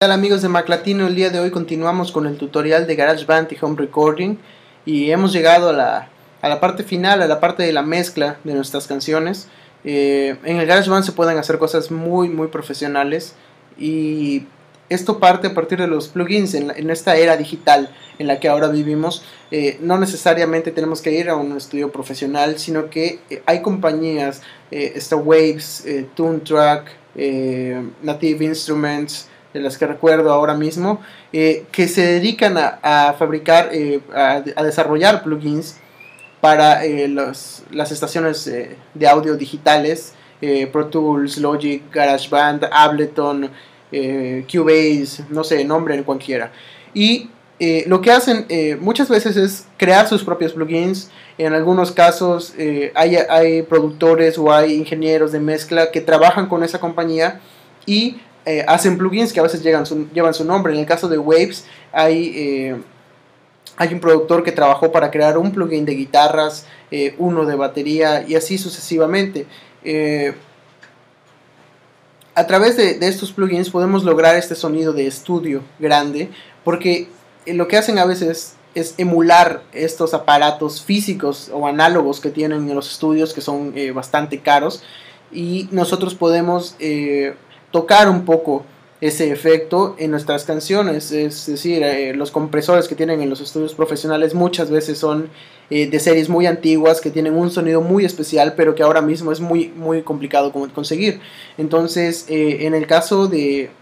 Tal amigos de MacLatino, el día de hoy continuamos con el tutorial de GarageBand y Home Recording y hemos llegado a la parte final, a la parte de la mezcla de nuestras canciones. En el GarageBand se pueden hacer cosas muy profesionales y esto parte a partir de los plugins en esta era digital en la que ahora vivimos. No necesariamente tenemos que ir a un estudio profesional, sino que hay compañías, está Waves, Toontrack, Native Instruments, de las que recuerdo ahora mismo, que se dedican a fabricar, a desarrollar plugins para las estaciones de audio digitales, Pro Tools, Logic, GarageBand, Ableton, Cubase, no sé, nombren cualquiera. Y lo que hacen muchas veces es crear sus propios plugins. En algunos casos hay productores o hay ingenieros de mezcla que trabajan con esa compañía y hacen plugins que a veces llevan su nombre. En el caso de Waves hay un productor que trabajó para crear un plugin de guitarras, uno de batería y así sucesivamente. A través de estos plugins podemos lograr este sonido de estudio grande, porque lo que hacen a veces es emular estos aparatos físicos o análogos que tienen en los estudios, que son bastante caros, y nosotros podemos tocar un poco ese efecto en nuestras canciones. Es decir, los compresores que tienen en los estudios profesionales muchas veces son de series muy antiguas que tienen un sonido muy especial, pero que ahora mismo es muy complicado conseguir. Entonces, en el caso de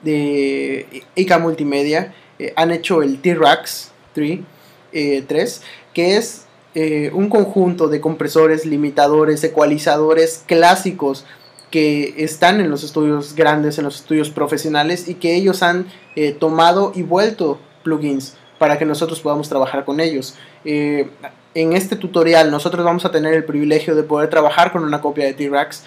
IK Multimedia, han hecho el T-Rax 3, que es un conjunto de compresores, limitadores, ecualizadores clásicos que están en los estudios grandes, en los estudios profesionales, y que ellos han tomado y vuelto plugins para que nosotros podamos trabajar con ellos. En este tutorial nosotros vamos a tener el privilegio de poder trabajar con una copia de T-Rax.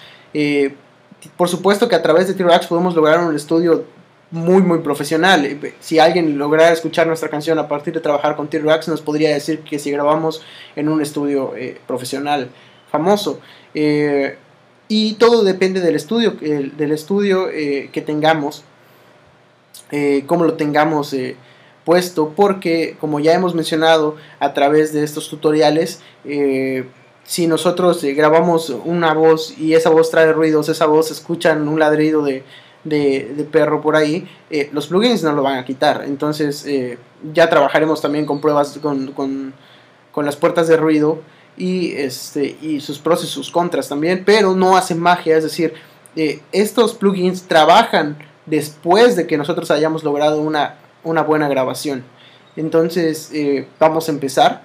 Por supuesto que a través de T-Rax podemos lograr un estudio muy profesional. Si alguien lograra escuchar nuestra canción a partir de trabajar con T-Rax, nos podría decir que si grabamos en un estudio profesional famoso. Y todo depende del estudio que tengamos, cómo lo tengamos puesto, porque como ya hemos mencionado a través de estos tutoriales, si nosotros grabamos una voz y esa voz trae ruidos, esa voz escuchan un ladrido de perro por ahí, los plugins no lo van a quitar. Entonces ya trabajaremos también con pruebas con las puertas de ruido y sus pros y sus contras también, pero no hacen magia. Es decir, estos plugins trabajan después de que nosotros hayamos logrado una buena grabación. Entonces vamos a empezar.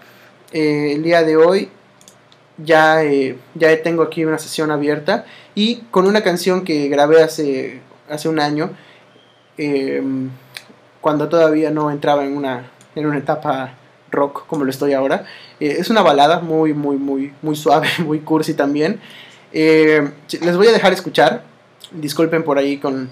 El día de hoy ya tengo aquí una sesión abierta y con una canción que grabé hace un año, cuando todavía no entraba en una etapa rock como lo estoy ahora. Es una balada muy suave, muy cursi también. Les voy a dejar escuchar. Disculpen por ahí con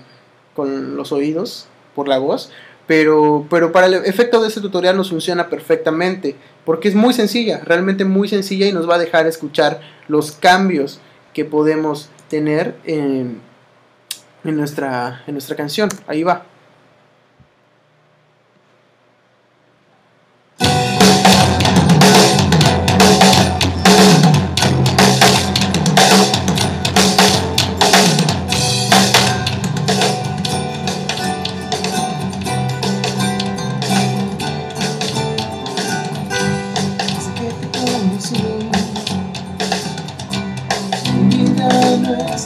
los oídos, por la voz, pero para el efecto de este tutorial nos funciona perfectamente, porque es muy sencilla, realmente muy sencilla, y nos va a dejar escuchar los cambios que podemos tener en nuestra canción. Ahí va.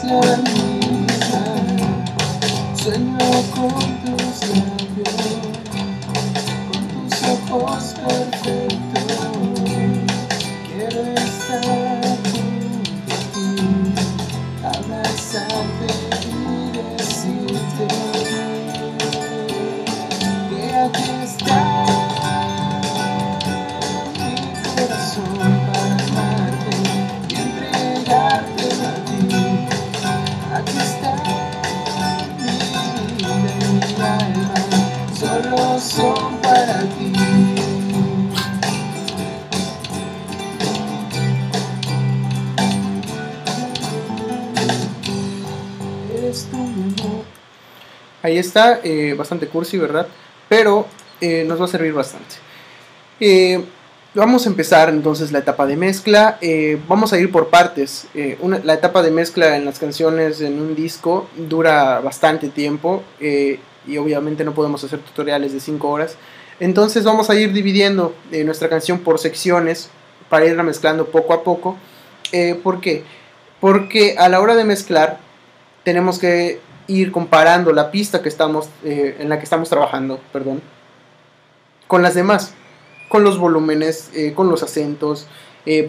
La misma, sueño con tus labios, con tus ojos perfectos. Quiero estar junto a ti, abrazarte y decirte que aquí está mi corazón para amarte y entregarte a ti. Aquí está mi vida y mi alma, solo son para ti. Eres tú, mi amor. Ahí está, bastante cursi, ¿verdad? Pero nos va a servir bastante. Vamos a empezar entonces la etapa de mezcla. Vamos a ir por partes. La etapa de mezcla en las canciones en un disco dura bastante tiempo, y obviamente no podemos hacer tutoriales de 5 horas. Entonces vamos a ir dividiendo nuestra canción por secciones para irla mezclando poco a poco. ¿Por qué? Porque a la hora de mezclar tenemos que ir comparando la pista que estamos, en la que estamos trabajando, perdón, con las demás, con los volúmenes, con los acentos.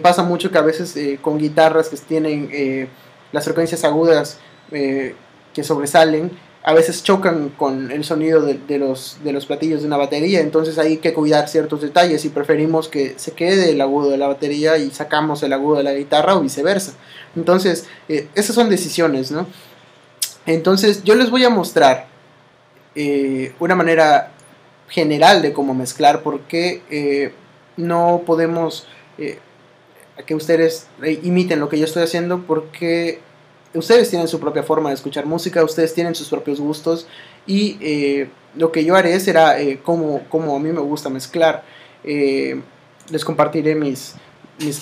Pasa mucho que a veces con guitarras que tienen las frecuencias agudas que sobresalen, a veces chocan con el sonido de los platillos de una batería. Entonces hay que cuidar ciertos detalles y preferimos que se quede el agudo de la batería y sacamos el agudo de la guitarra o viceversa. Entonces esas son decisiones, ¿no? Entonces yo les voy a mostrar una manera general de cómo mezclar, porque no podemos que ustedes imiten lo que yo estoy haciendo, porque ustedes tienen su propia forma de escuchar música, ustedes tienen sus propios gustos, y lo que yo haré será como a mí me gusta mezclar. Les compartiré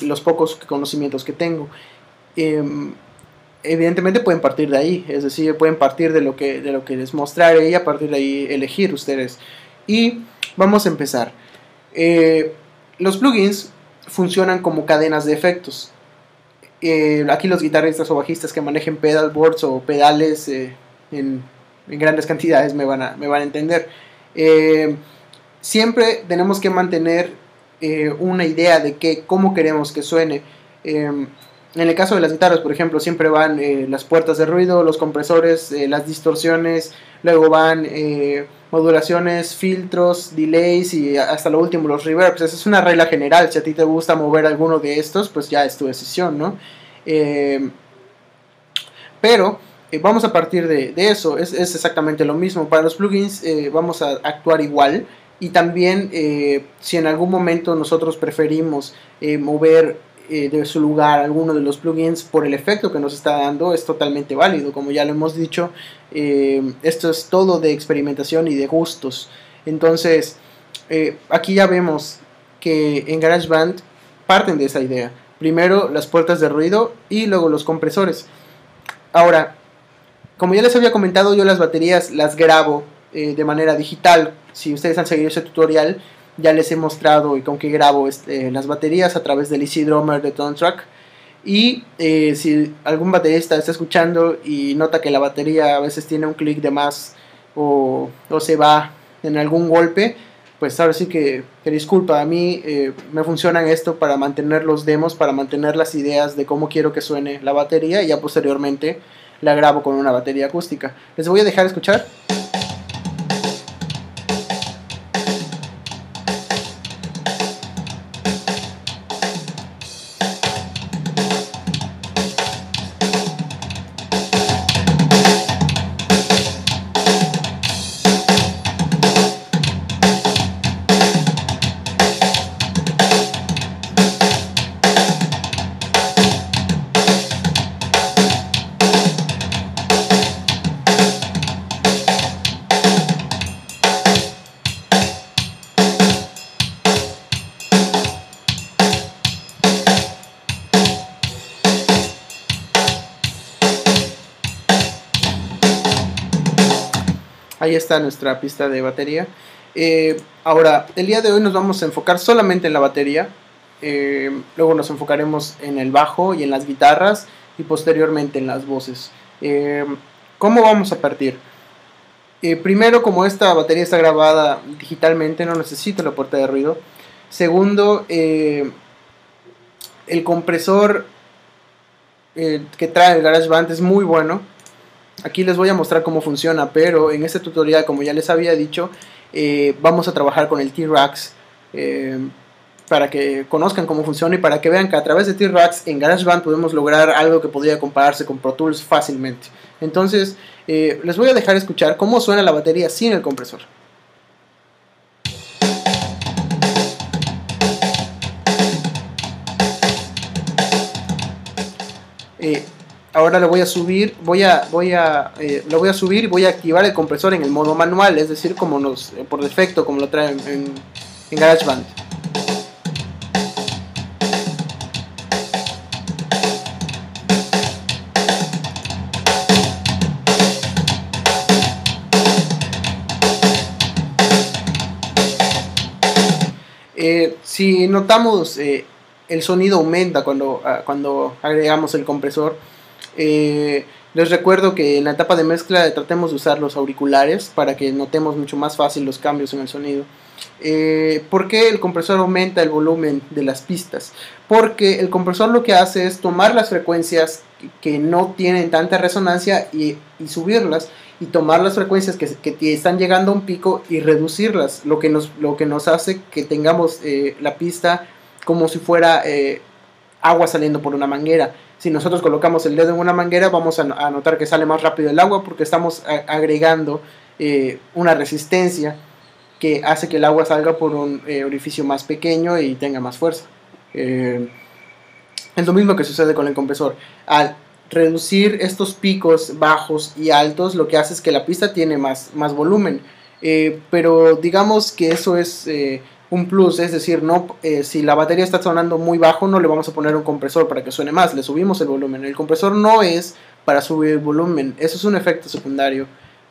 los pocos conocimientos que tengo. Evidentemente pueden partir de ahí, es decir, pueden partir de lo que les mostraré y a partir de ahí elegir ustedes. Y vamos a empezar. Los plugins funcionan como cadenas de efectos. Aquí los guitarristas o bajistas que manejen pedalboards o pedales en grandes cantidades me van a entender. Siempre tenemos que mantener una idea de cómo queremos que suene. En el caso de las guitarras, por ejemplo, siempre van las puertas de ruido, los compresores, las distorsiones, luego van modulaciones, filtros, delays y hasta lo último los reverbs. Esa es una regla general. Si a ti te gusta mover alguno de estos, pues ya es tu decisión, ¿no? Pero vamos a partir de eso. Es exactamente lo mismo. Para los plugins vamos a actuar igual. Y también si en algún momento nosotros preferimos mover de su lugar alguno de los plugins por el efecto que nos está dando, es totalmente válido. Como ya lo hemos dicho, esto es todo de experimentación y de gustos. Entonces aquí ya vemos que en GarageBand parten de esa idea. Primero las puertas de ruido y luego los compresores. Ahora, como ya les había comentado, yo las baterías las grabo de manera digital. Si ustedes han seguido ese tutorial, ya les he mostrado y con qué grabo las baterías a través del Easy Drummer de Tone Track. Y si algún baterista está escuchando y nota que la batería a veces tiene un clic de más o se va en algún golpe, pues ahora sí que disculpa. A mí me funcionan esto para mantener los demos, para mantener las ideas de cómo quiero que suene la batería, y ya posteriormente la grabo con una batería acústica. Les voy a dejar escuchar. Ahí está nuestra pista de batería. Ahora, el día de hoy nos vamos a enfocar solamente en la batería. Luego nos enfocaremos en el bajo y en las guitarras, y posteriormente en las voces. ¿Cómo vamos a partir? Primero, como esta batería está grabada digitalmente, no necesito la puerta de ruido. Segundo, el compresor que trae el GarageBand es muy bueno. Aquí les voy a mostrar cómo funciona, pero en este tutorial, como ya les había dicho, vamos a trabajar con el T-Rax para que conozcan cómo funciona y para que vean que a través de T-Rax en GarageBand podemos lograr algo que podría compararse con Pro Tools fácilmente. Entonces, les voy a dejar escuchar cómo suena la batería sin el compresor. ahora lo voy a subir, lo voy a subir y voy a activar el compresor en el modo manual, es decir, como por defecto, como lo trae en GarageBand. Si notamos, el sonido aumenta cuando agregamos el compresor. Les recuerdo que en la etapa de mezcla tratemos de usar los auriculares para que notemos mucho más fácil los cambios en el sonido. ¿Por qué el compresor aumenta el volumen de las pistas? Porque el compresor lo que hace es tomar las frecuencias que no tienen tanta resonancia y subirlas, y tomar las frecuencias que están llegando a un pico y reducirlas, lo que nos hace que tengamos la pista como si fuera agua saliendo por una manguera. Si nosotros colocamos el dedo en una manguera, vamos a notar que sale más rápido el agua, porque estamos agregando una resistencia que hace que el agua salga por un orificio más pequeño y tenga más fuerza. Es lo mismo que sucede con el compresor. Al reducir estos picos bajos y altos, lo que hace es que la pista tiene más volumen. Pero digamos que eso es un plus, es decir, si la batería está sonando muy bajo, no le vamos a poner un compresor para que suene más, le subimos el volumen. El compresor no es para subir el volumen, eso es un efecto secundario,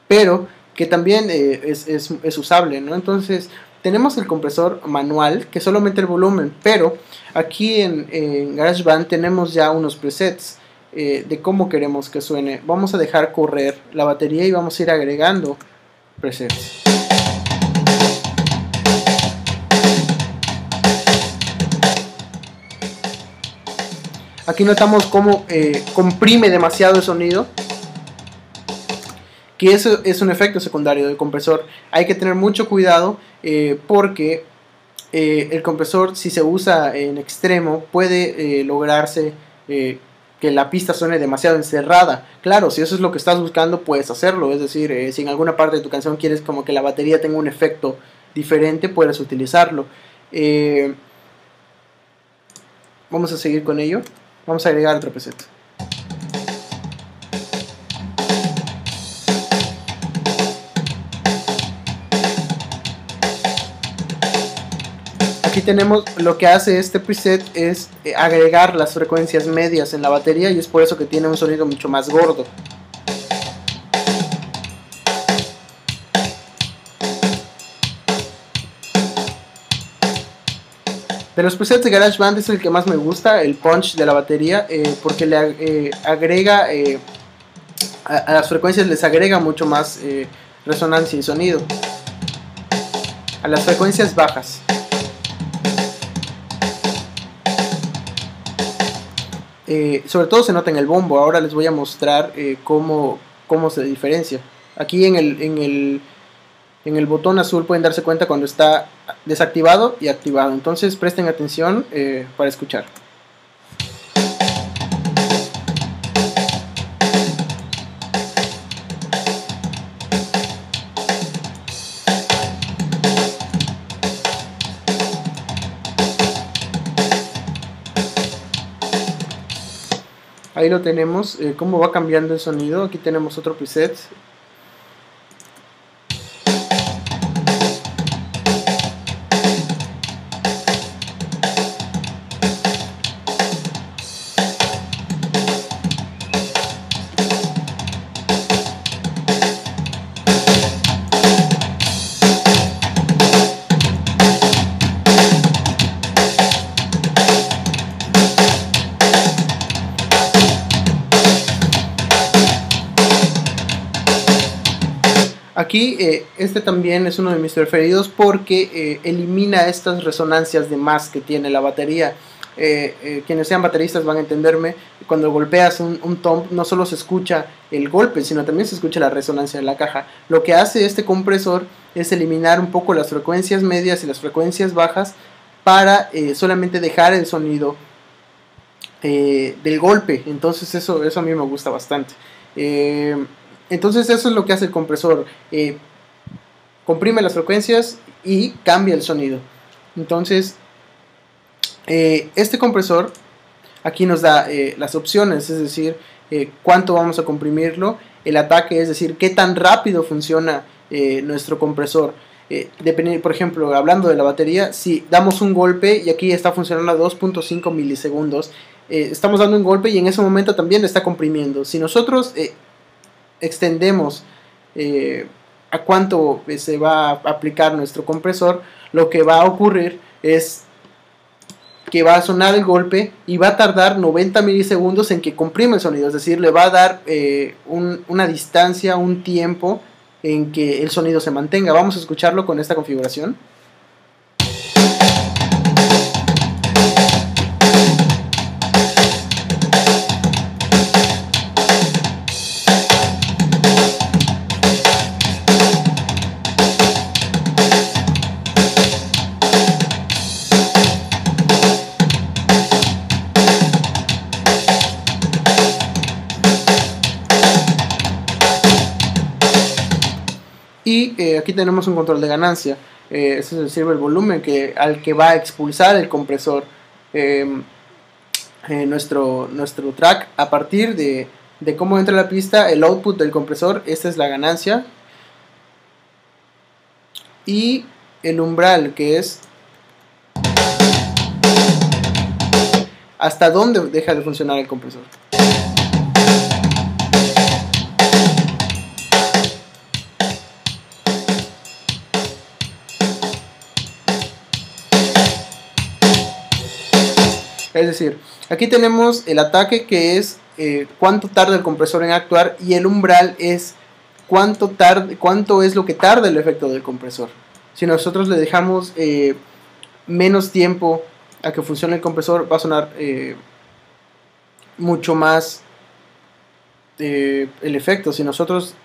pero que también es usable, ¿no? Entonces tenemos el compresor manual, que solamente el volumen, pero aquí en GarageBand tenemos ya unos presets de cómo queremos que suene. Vamos a dejar correr la batería y vamos a ir agregando presets. Aquí notamos cómo comprime demasiado el sonido, que eso es un efecto secundario del compresor. Hay que tener mucho cuidado porque el compresor, si se usa en extremo, puede lograrse que la pista suene demasiado encerrada. Claro, si eso es lo que estás buscando, puedes hacerlo. Es decir, si en alguna parte de tu canción quieres como que la batería tenga un efecto diferente, puedes utilizarlo. Vamos a seguir con ello. Vamos a agregar otro preset. Aquí tenemos lo que hace este preset, es agregar las frecuencias medias en la batería, y es por eso que tiene un sonido mucho más gordo. De los presets de GarageBand es el que más me gusta, el punch de la batería, porque le agrega a las frecuencias, les agrega mucho más resonancia y sonido a las frecuencias bajas. Sobre todo se nota en el bombo. Ahora les voy a mostrar cómo se diferencia. Aquí en el botón azul pueden darse cuenta cuando está desactivado y activado. Entonces presten atención para escuchar. Ahí lo tenemos, cómo va cambiando el sonido. Aquí tenemos otro preset. Aquí este también es uno de mis preferidos porque elimina estas resonancias de más que tiene la batería. Quienes sean bateristas van a entenderme. Cuando golpeas un tom, no solo se escucha el golpe, sino también se escucha la resonancia de la caja. Lo que hace este compresor es eliminar un poco las frecuencias medias y las frecuencias bajas para solamente dejar el sonido del golpe. Entonces eso a mí me gusta bastante. Entonces eso es lo que hace el compresor, comprime las frecuencias y cambia el sonido. Entonces este compresor aquí nos da las opciones, es decir, cuánto vamos a comprimirlo, el ataque, es decir, qué tan rápido funciona nuestro compresor. Por ejemplo, hablando de la batería, si damos un golpe y aquí está funcionando a 2.5 milisegundos, estamos dando un golpe y en ese momento también está comprimiendo. Si nosotros extendemos a cuánto se va a aplicar nuestro compresor, lo que va a ocurrir es que va a sonar el golpe y va a tardar 90 milisegundos en que comprime el sonido, es decir, le va a dar una distancia, un tiempo en que el sonido se mantenga. Vamos a escucharlo con esta configuración. Y aquí tenemos un control de ganancia. Este es el silver volumen al que va a expulsar el compresor nuestro track. A partir de cómo entra la pista, el output del compresor, esta es la ganancia. Y el umbral, que es hasta dónde deja de funcionar el compresor. Es decir, aquí tenemos el ataque, que es cuánto tarda el compresor en actuar, y el umbral es cuánto es lo que tarda el efecto del compresor. Si nosotros le dejamos menos tiempo a que funcione el compresor, va a sonar mucho más el efecto. Si nosotros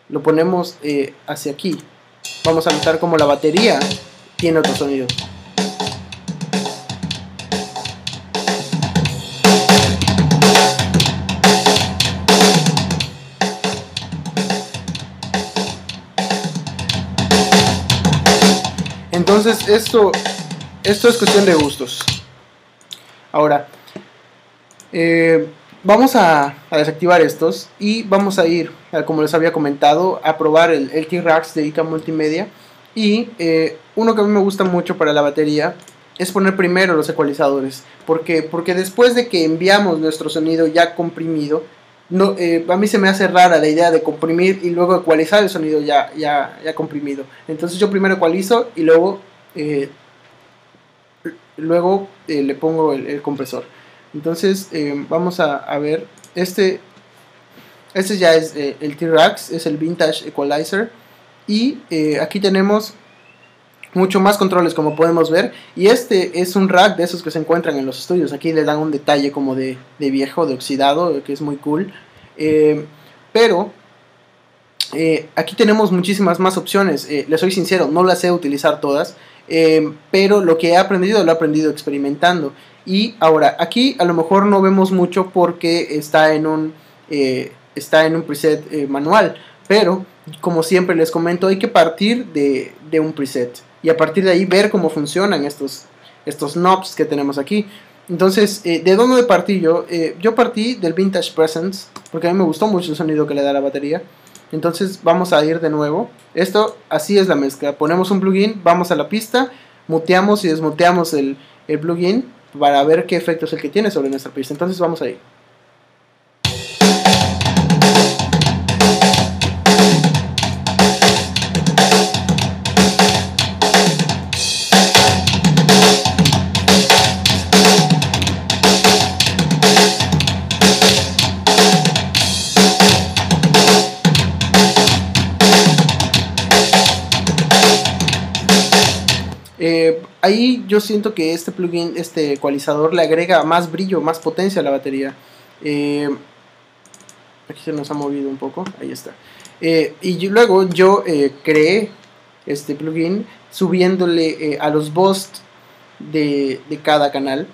lo ponemos hacia aquí, vamos a notar como la batería tiene otro sonido. Entonces esto es cuestión de gustos. Ahora vamos a desactivar estos y vamos a ir, como les había comentado, a probar el T-Rax de ICA Multimedia. Y uno que a mí me gusta mucho para la batería es poner primero los ecualizadores. Porque después de que enviamos nuestro sonido ya comprimido, a mí se me hace rara la idea de comprimir y luego ecualizar el sonido ya comprimido. Entonces yo primero ecualizo y luego le pongo el compresor. Entonces vamos a ver, este ya es el T-Rax, es el Vintage Equalizer. Y aquí tenemos mucho más controles, como podemos ver. Y este es un rack de esos que se encuentran en los estudios. Aquí le dan un detalle como de viejo, de oxidado, que es muy cool. Pero aquí tenemos muchísimas más opciones. Les soy sincero, no las sé utilizar todas. Pero lo que he aprendido, lo he aprendido experimentando. Y ahora, aquí a lo mejor no vemos mucho porque está en un preset manual. Pero, como siempre les comento, hay que partir de un preset. Y a partir de ahí ver cómo funcionan estos knobs que tenemos aquí. Entonces, ¿de dónde partí yo? Yo partí del Vintage Presence, porque a mí me gustó mucho el sonido que le da la batería. Entonces vamos a ir de nuevo. Así es la mezcla. Ponemos un plugin, vamos a la pista, muteamos y desmuteamos el plugin para ver qué efecto es el que tiene sobre nuestra pista. Entonces vamos a ir. Ahí yo siento que este plugin, este ecualizador, le agrega más brillo, más potencia a la batería. Aquí se nos ha movido un poco, ahí está. Y luego yo creé este plugin subiéndole a los boosts de cada canal.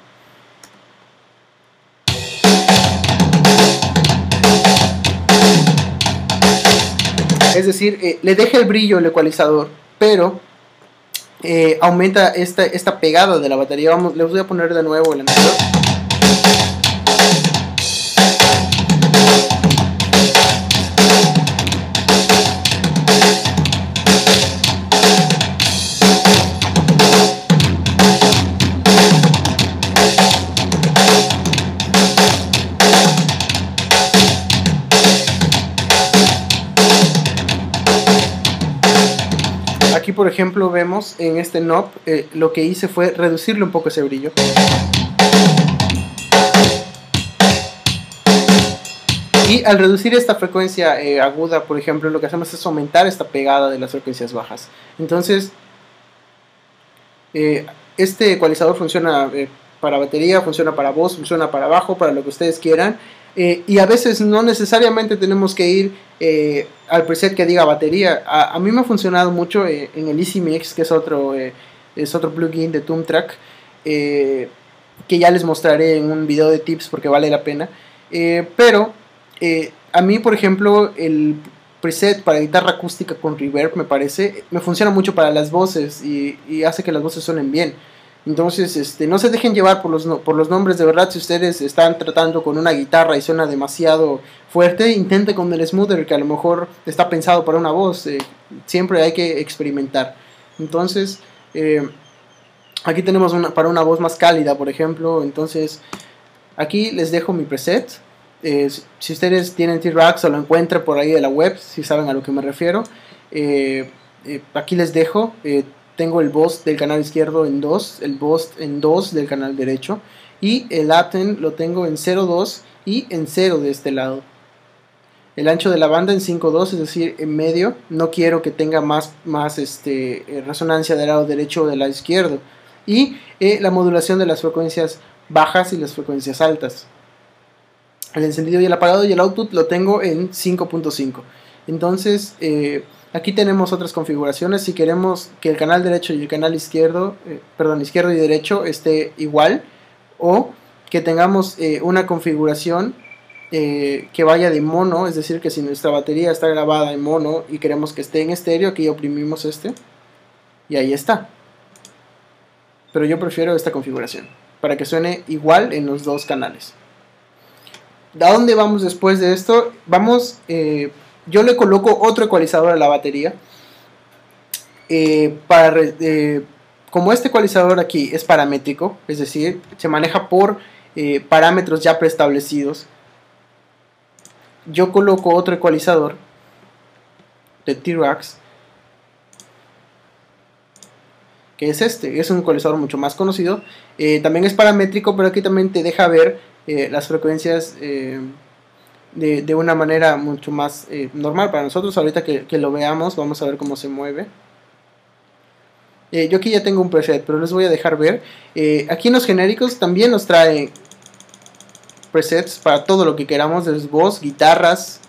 Es decir, le deja el brillo el ecualizador, pero aumenta esta pegada de la batería. Les voy a poner de nuevo el anterior. aquí por ejemplo vemos en este knob, lo que hice fue reducirle un poco ese brillo. Y al reducir esta frecuencia aguda, por ejemplo, lo que hacemos es aumentar esta pegada de las frecuencias bajas. Entonces, este ecualizador funciona para batería, funciona para voz, funciona para bajo, para lo que ustedes quieran. Y a veces no necesariamente tenemos que ir al preset que diga batería. A mí me ha funcionado mucho en el Easy Mix, que es otro plugin de Toontrack, que ya les mostraré en un video de tips porque vale la pena. Pero a mí, por ejemplo, el preset para guitarra acústica con reverb me funciona mucho para las voces y hace que las voces suenen bien. Entonces, no se dejen llevar por los nombres. De verdad, si ustedes están tratando con una guitarra y suena demasiado fuerte, intente con el smoother, que a lo mejor está pensado para una voz. Siempre hay que experimentar. Entonces, aquí tenemos para una voz más cálida, por ejemplo. Entonces, aquí les dejo mi preset. Si ustedes tienen T-Rax o lo encuentran por ahí de la web, si saben a lo que me refiero, aquí les dejo. Tengo el boost del canal izquierdo en 2, el boost en 2 del canal derecho, y el Aten lo tengo en 0.2 y en 0 de este lado. El ancho de la banda en 5.2, es decir, en medio. No quiero que tenga más resonancia del lado derecho o del lado izquierdo. Y la modulación de las frecuencias bajas y las frecuencias altas. El encendido y el apagado y el output lo tengo en 5.5. Entonces, aquí tenemos otras configuraciones. Si queremos que el canal derecho y el canal izquierdo, izquierdo y derecho esté igual, o que tengamos una configuración que vaya de mono, es decir, que si nuestra batería está grabada en mono y queremos que esté en estéreo, aquí oprimimos y ahí está. Pero yo prefiero esta configuración para que suene igual en los dos canales. ¿A dónde vamos después de esto? Vamos, yo le coloco otro ecualizador a la batería. Como este ecualizador aquí es paramétrico, es decir, se maneja por parámetros ya preestablecidos, yo coloco otro ecualizador de T-Rax, que es es un ecualizador mucho más conocido. También es paramétrico, pero aquí también te deja ver las frecuencias de una manera mucho más normal para nosotros. Ahorita que lo veamos, vamos a ver cómo se mueve. Yo aquí ya tengo un preset, pero les voy a dejar ver. Aquí en los genéricos también nos trae presets para todo lo que queramos, desde voz, guitarras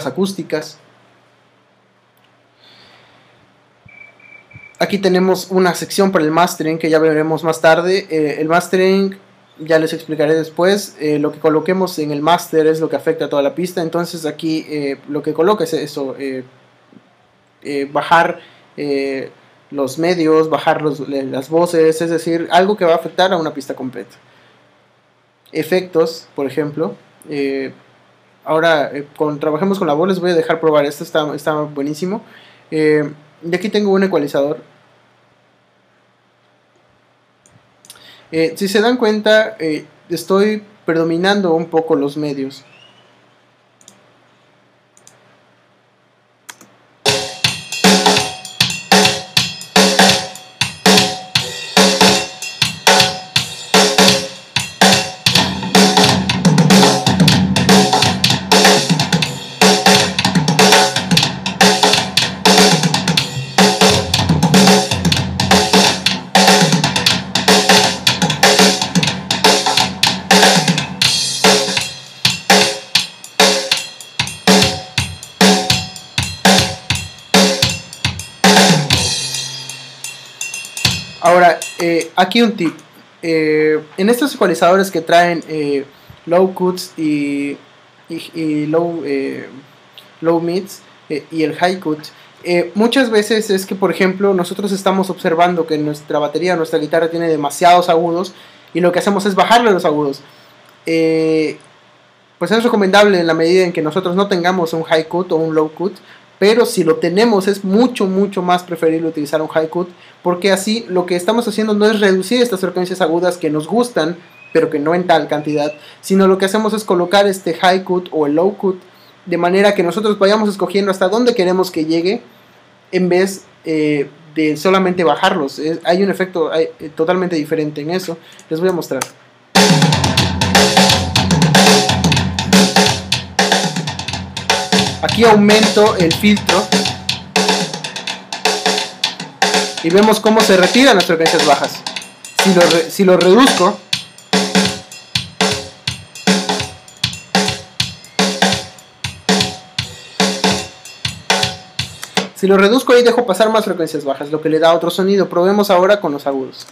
acústicas. Aquí tenemos una sección para el mastering que ya veremos más tarde. El mastering ya les explicaré después. Lo que coloquemos en el master es lo que afecta a toda la pista. Entonces aquí lo que coloca es eso, bajar los medios, bajar las voces, es decir, algo que va a afectar a una pista completa. Efectos, por ejemplo. Ahora cuando trabajemos con la voz les voy a dejar probar esto, está buenísimo. Y aquí tengo un ecualizador. Si se dan cuenta, estoy predominando un poco los medios. Ahora, aquí un tip. En estos ecualizadores que traen low cuts y low mids y el high cut, muchas veces es que, por ejemplo, nosotros estamos observando que nuestra batería, nuestra guitarra tiene demasiados agudos y lo que hacemos es bajarle los agudos. Pues es recomendable en la medida en que nosotros no tengamos un high cut o un low cut, pero si lo tenemos es mucho más preferible utilizar un high cut, porque así lo que estamos haciendo no es reducir estas frecuencias agudas que nos gustan, pero que no en tal cantidad, sino lo que hacemos es colocar este high cut o el low cut de manera que nosotros vayamos escogiendo hasta dónde queremos que llegue en vez de solamente bajarlos. Hay un efecto totalmente diferente en eso. Les voy a mostrar. Aquí aumento el filtro y vemos cómo se retiran las frecuencias bajas. Si lo reduzco, y dejo pasar más frecuencias bajas, lo que le da otro sonido. Probemos ahora con los agudos.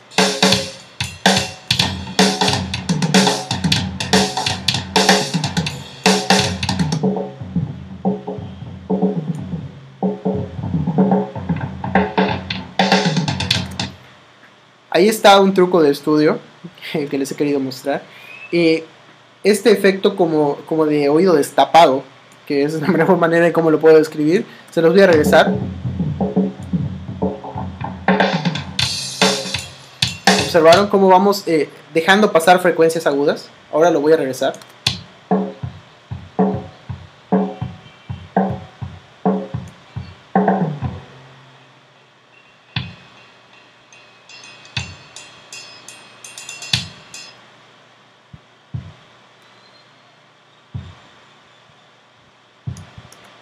Ahí está un truco de estudio que les he querido mostrar. Este efecto como de oído destapado, que es la mejor manera de cómo lo puedo describir, se los voy a regresar. ¿Observaron cómo vamos dejando pasar frecuencias agudas? Ahora lo voy a regresar.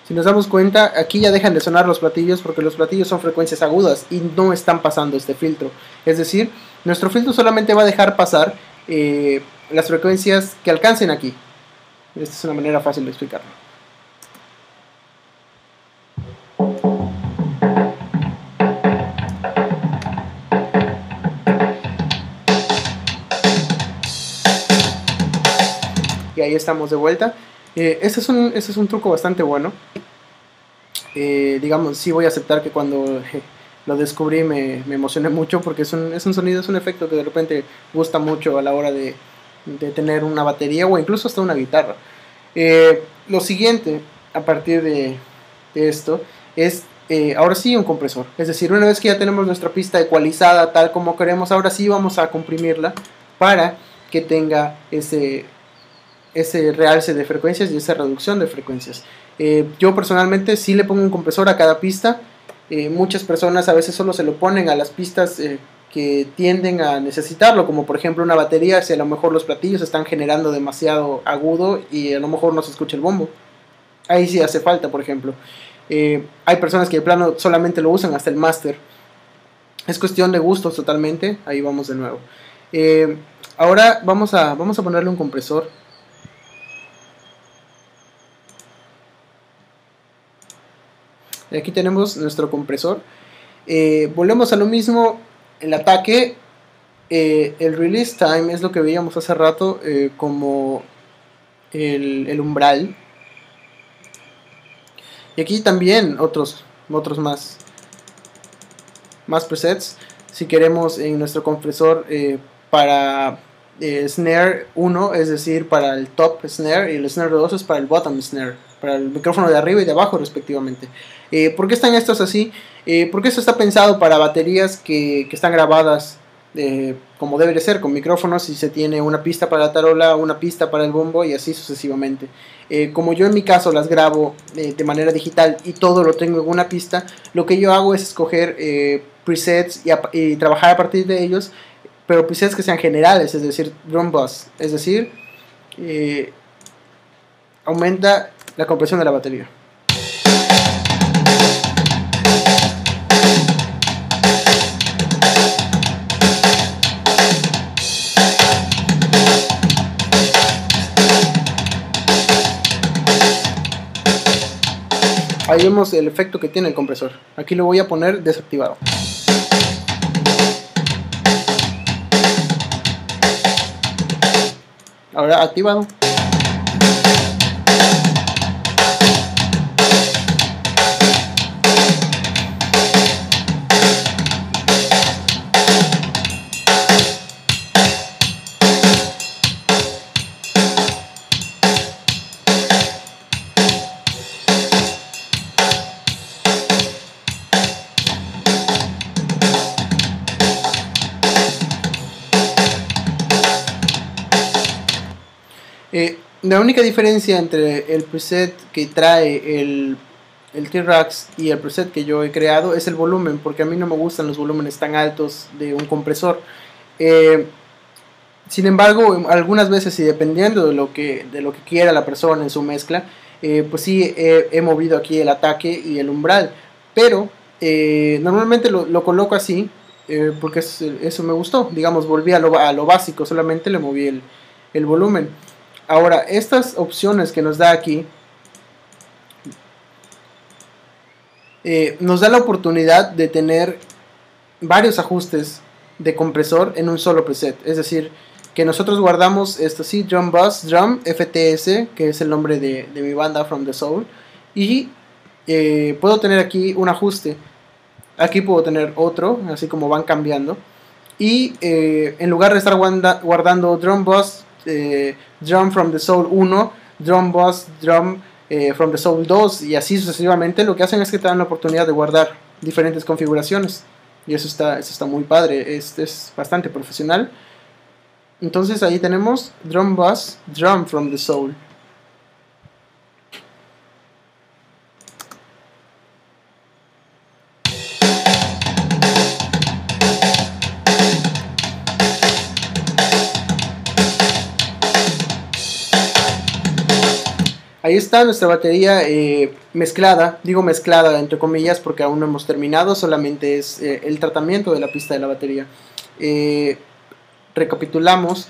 Si nos damos cuenta, aquí ya dejan de sonar los platillos porque los platillos son frecuencias agudas y no están pasando este filtro. Es decir, nuestro filtro solamente va a dejar pasar las frecuencias que alcancen aquí. Esta es una manera fácil de explicarlo. Y ahí estamos de vuelta. Ese es un truco bastante bueno. Digamos, sí voy a aceptar que cuando lo descubrí me emocioné mucho porque es un sonido, es un efecto que de repente gusta mucho a la hora de tener una batería o incluso hasta una guitarra. Lo siguiente, a partir de esto, es ahora sí un compresor. Es decir, una vez que ya tenemos nuestra pista ecualizada tal como queremos, ahora sí vamos a comprimirla para que tenga ese realce de frecuencias y esa reducción de frecuencias. Yo personalmente sí le pongo un compresor a cada pista. Muchas personas a veces solo se lo ponen a las pistas que tienden a necesitarlo, como por ejemplo una batería, si a lo mejor los platillos están generando demasiado agudo y a lo mejor no se escucha el bombo. Ahí sí hace falta, por ejemplo. Hay personas que de plano solamente lo usan hasta el máster. Es cuestión de gustos totalmente. Ahí vamos de nuevo. Ahora vamos a ponerle un compresor. Aquí tenemos nuestro compresor. Volvemos a lo mismo. El ataque, el release time es lo que veíamos hace rato como el umbral. Y aquí también otros más presets. Si queremos en nuestro compresor para snare 1, es decir, para el top snare, y el snare 2 es para el bottom snare, para el micrófono de arriba y de abajo respectivamente. ¿Por qué están estos así? Porque esto está pensado para baterías que están grabadas como debe de ser, con micrófonos, y se tiene una pista para la tarola, una pista para el bombo y así sucesivamente. Como yo en mi caso las grabo de manera digital y todo lo tengo en una pista, lo que yo hago es escoger presets y trabajar a partir de ellos, pero presets que sean generales, es decir, drum bus, es decir, aumenta la compresión de la batería. Ahí vemos el efecto que tiene el compresor. Aquí lo voy a poner desactivado. Ahora activado. La única diferencia entre el preset que trae el T-Rax y el preset que yo he creado es el volumen, porque a mí no me gustan los volúmenes tan altos de un compresor. Sin embargo, algunas veces y dependiendo de lo que quiera la persona en su mezcla, pues sí he movido aquí el ataque y el umbral, pero normalmente lo coloco así, porque eso me gustó. Digamos, volví a lo básico, solamente le moví el volumen. Ahora, estas opciones que nos da aquí nos da la oportunidad de tener varios ajustes de compresor en un solo preset. Es decir, que nosotros guardamos esto sí, Drum Bus, Drum, FTS, que es el nombre de mi banda, From the Soul. Y puedo tener aquí un ajuste. Aquí puedo tener otro, así como van cambiando. Y en lugar de estar guardando Drum Bus, Drum From the Soul 1, Drum Bus, Drum From the Soul 2 y así sucesivamente, lo que hacen es que te dan la oportunidad de guardar diferentes configuraciones. Y eso está muy padre, es bastante profesional. Entonces ahí tenemos Drum Bus, Drum From the Soul. Ahí está nuestra batería mezclada, digo mezclada entre comillas porque aún no hemos terminado, solamente es el tratamiento de la pista de la batería. Recapitulamos,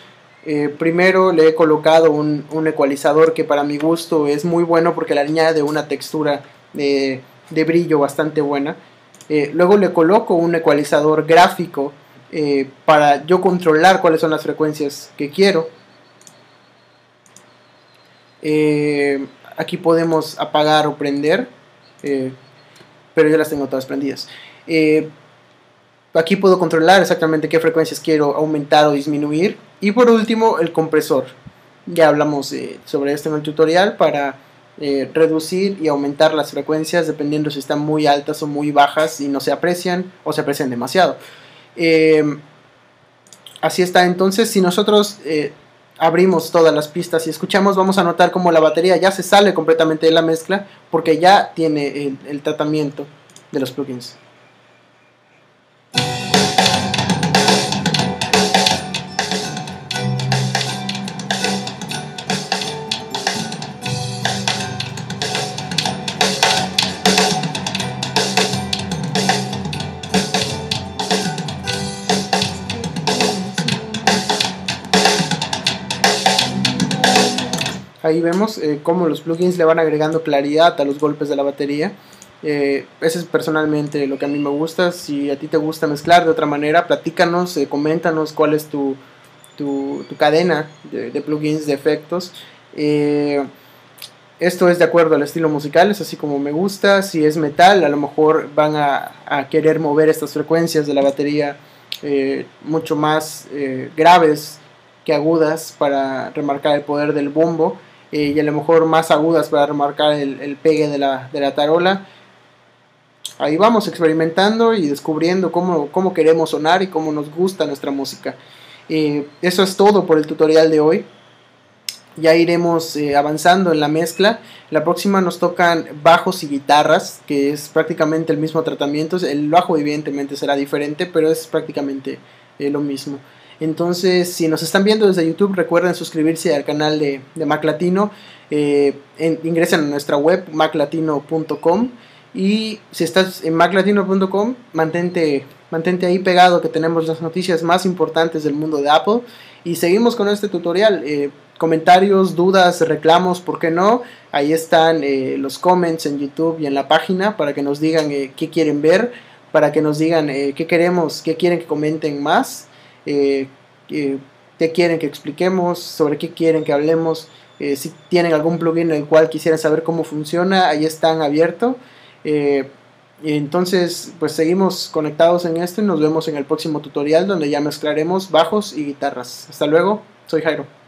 primero le he colocado un ecualizador que para mi gusto es muy bueno porque le añade una textura de brillo bastante buena. Luego le coloco un ecualizador gráfico para yo controlar cuáles son las frecuencias que quiero. Aquí podemos apagar o prender, pero yo las tengo todas prendidas. Aquí puedo controlar exactamente qué frecuencias quiero aumentar o disminuir. Y por último, el compresor. Ya hablamos sobre esto en el tutorial para reducir y aumentar las frecuencias dependiendo si están muy altas o muy bajas y no se aprecian o se aprecian demasiado. Así está. Entonces, si nosotros abrimos todas las pistas y escuchamos, vamos a notar como la batería ya se sale completamente de la mezcla porque ya tiene el tratamiento de los plugins. Ahí vemos cómo los plugins le van agregando claridad a los golpes de la batería. Ese es personalmente lo que a mí me gusta. Si a ti te gusta mezclar de otra manera, platícanos, coméntanos cuál es tu cadena de plugins, de efectos. Esto es de acuerdo al estilo musical, es así como me gusta. Si es metal, a lo mejor van a querer mover estas frecuencias de la batería mucho más graves que agudas para remarcar el poder del bombo. Y a lo mejor más agudas para remarcar el pegue de la tarola. Ahí vamos experimentando y descubriendo cómo queremos sonar y cómo nos gusta nuestra música. Eso es todo por el tutorial de hoy. Ya iremos avanzando en la mezcla. La próxima nos tocan bajos y guitarras, que es prácticamente el mismo tratamiento. El bajo evidentemente será diferente, pero es prácticamente lo mismo. Entonces, si nos están viendo desde YouTube, recuerden suscribirse al canal de Mac Latino. Ingresen a nuestra web, maclatino.com. Y si estás en maclatino.com, mantente ahí pegado, que tenemos las noticias más importantes del mundo de Apple. Y seguimos con este tutorial. Comentarios, dudas, reclamos, ¿por qué no? Ahí están los comments en YouTube y en la página para que nos digan qué quieren ver, para que nos digan qué queremos, qué quieren que comenten más. Qué quieren que expliquemos, sobre qué quieren que hablemos, si tienen algún plugin en el cual quisieran saber cómo funciona, ahí están abiertos. Entonces pues seguimos conectados en esto y nos vemos en el próximo tutorial donde ya mezclaremos bajos y guitarras. Hasta luego, soy Jairo.